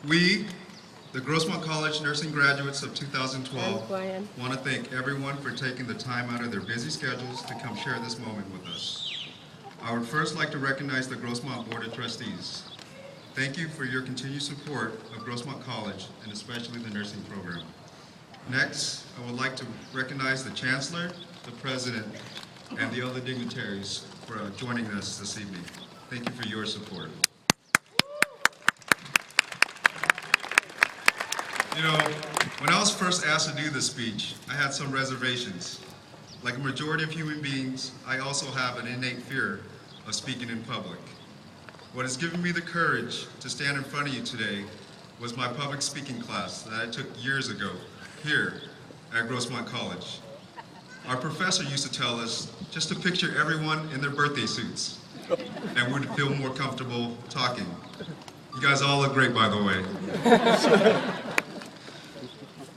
We, the Grossmont College nursing graduates of 2012, want to thank everyone for taking the time out of their busy schedules to come share this moment with us. I would first like to recognize the Grossmont Board of Trustees. Thank you for your continued support of Grossmont College and especially the nursing program. Next, I would like to recognize the Chancellor, the President, and the other dignitaries for joining us this evening. Thank you for your support. You know, when I was first asked to do this speech, I had some reservations. Like a majority of human beings, I also have an innate fear of speaking in public. What has given me the courage to stand in front of you today was my public speaking class that I took years ago here at Grossmont College. Our professor used to tell us just to picture everyone in their birthday suits and we'd feel more comfortable talking. You guys all look great, by the way.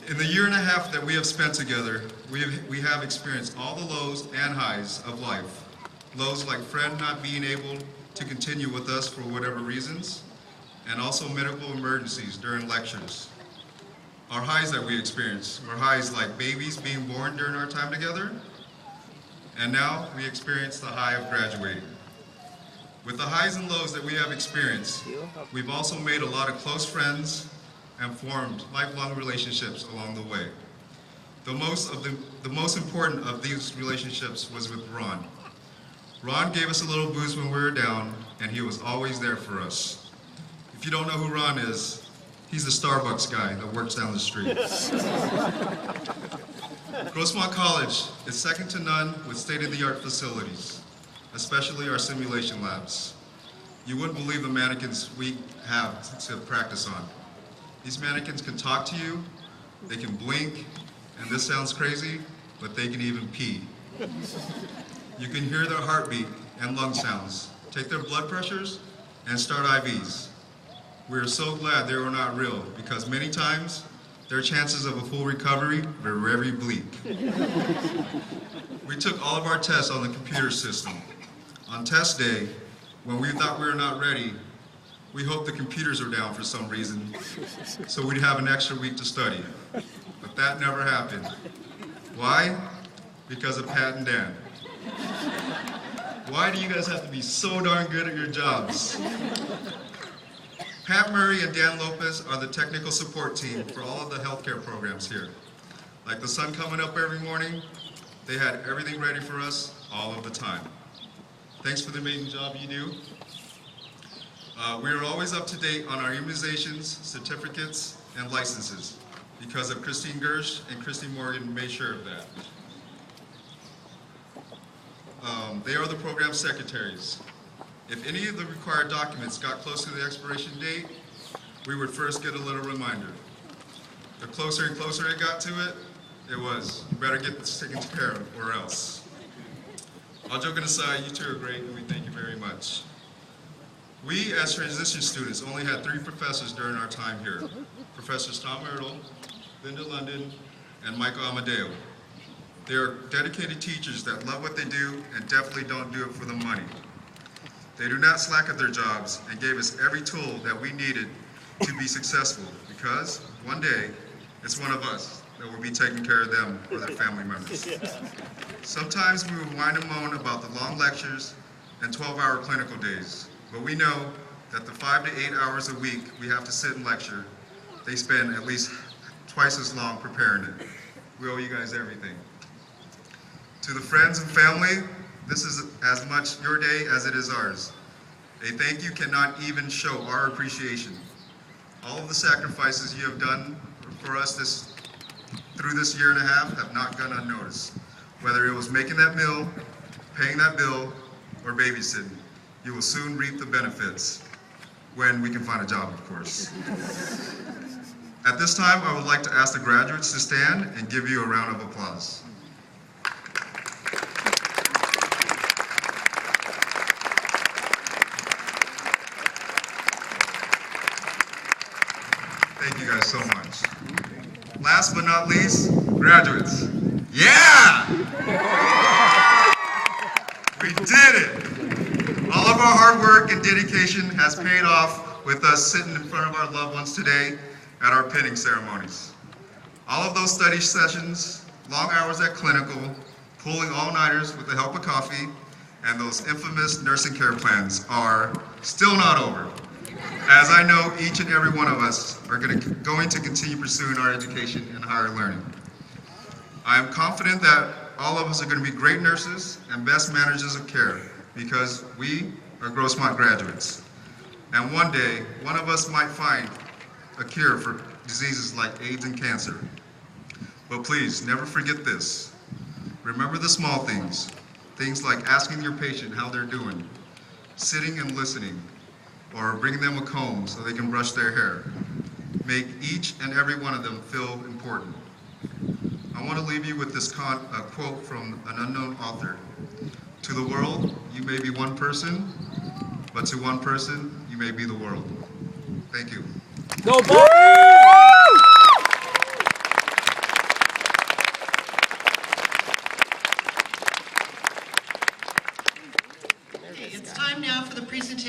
In the year and a half that we have spent together, we have experienced all the lows and highs of life. Lows like Fred not being able to continue with us for whatever reasons, and also medical emergencies during lectures. Our highs that we experienced were highs like babies being born during our time together, and now we experience the high of graduating. With the highs and lows that we have experienced, we've also made a lot of close friends and formed lifelong relationships along the way. The most important of these relationships was with Ron. Ron gave us a little boost when we were down, and he was always there for us. If you don't know who Ron is, he's the Starbucks guy that works down the street. Grossmont College is second to none with state-of-the-art facilities, especially our simulation labs. You wouldn't believe the mannequins we have to practice on. These mannequins can talk to you, they can blink, and this sounds crazy, but they can even pee. You can hear their heartbeat and lung sounds, take their blood pressures, and start IVs. We are so glad they were not real, because many times, their chances of a full recovery were very bleak. We took all of our tests on the computer system. On test day, when we thought we were not ready, we hoped the computers were down for some reason, so we'd have an extra week to study. But that never happened. Why? Because of Pat and Dan. Why do you guys have to be so darn good at your jobs? Pat Murray and Dan Lopez are the technical support team for all of the healthcare programs here. Like the sun coming up every morning, they had everything ready for us all of the time. Thanks for the amazing job you do. We are always up to date on our immunizations, certificates, and licenses because of Christine Gersh and Christine Morgan made sure of that. They are the program secretaries. If any of the required documents got close to the expiration date, we would first get a little reminder. The closer and closer it got to it, it was, you better get this taken care of or else. All joking aside, you two are great and we thank you very much. We, as transition students, only had 3 professors during our time here. Professors Tom Ertl, Linda London, and Michael Amadeo. They are dedicated teachers that love what they do and definitely don't do it for the money. They do not slack at their jobs and gave us every tool that we needed to be successful because one day, it's one of us that will be taking care of them or their family members. Sometimes we would whine and moan about the long lectures and 12-hour clinical days. But we know that the 5 to 8 hours a week we have to sit and lecture, they spend at least twice as long preparing it. We owe you guys everything. To the friends and family, this is as much your day as it is ours. A thank you cannot even show our appreciation. All of the sacrifices you have done for us through this year and a half have not gone unnoticed. Whether it was making that meal, paying that bill, or babysitting. You will soon reap the benefits when we can find a job, of course. At this time, I would like to ask the graduates to stand and give you a round of applause. Thank you guys so much. Last but not least, graduates. Yeah! We did it! All of our hard work and dedication has paid off with us sitting in front of our loved ones today at our pinning ceremonies. All of those study sessions, long hours at clinical, pulling all-nighters with the help of coffee, and those infamous nursing care plans are still not over, as I know each and every one of us are going to continue pursuing our education and higher learning. I am confident that all of us are going to be great nurses and best managers of care because we are Grossmont graduates. And one day, one of us might find a cure for diseases like AIDS and cancer. But please, never forget this. Remember the small things. Things like asking your patient how they're doing, sitting and listening, or bringing them a comb so they can brush their hair. Make each and every one of them feel important. I want to leave you with this quote from an unknown author. To the world, you may be one person, but to one person, you may be the world. Thank you. Go Bobby! It's time now for the presentation.